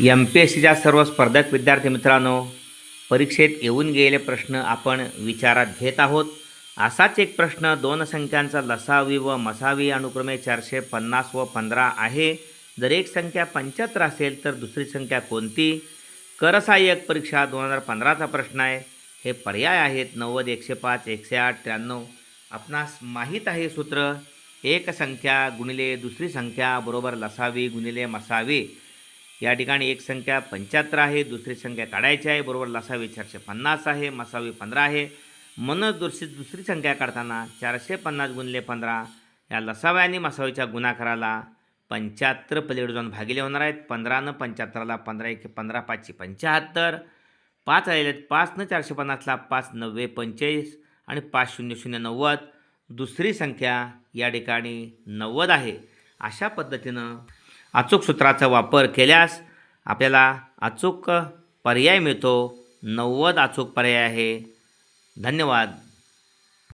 MPSCच्या सर्व स्पर्धक विद्यार्थी मित्रांनो, परीक्षेत येऊन गेलेले प्रश्न आपण विचारात घेत आहोत. असाच एक प्रश्न दोन संख्यांचा लसावी व मसावी अनुक्रमे 450 व 15 आहे. जर एक संख्या 75 असेल तर दुसरी संख्या कोणती? कर सहाय्यक परीक्षा 2015चा प्रश्न आहे. हे पर्याय आहेत 90, 105, 108, 93. आपणास माहीत आहे सूत्र, एक संख्या गुणिले दुसरी संख्या बरोबर लसावी गुणिले मसावी. या ठिकाणी एक संख्या 75 आहे, दुसरी संख्या काढायची आहे, बरोबर लसावी 450 आहे, मसावी 15 आहे. म्हणून दुसरी संख्या काढताना 450 गुणिले 15 या लसाव्या आणि मसावीच्या गुणाकाराला 75 पलीकडे जाऊन भागिले होणार आहेत. 15 75ला 15 1 15 5 75, 5 आलेले 5 450ला 5 90 45 आणि 5 0 0 90. दुसरी संख्या या ठिकाणी 90 आहे. अशा पद्धतीनं अचूक सूत्राचा वापर केल्यास आपल्याला अचूक पर्याय मिळतो. 90 अचूक पर्याय आहे. धन्यवाद.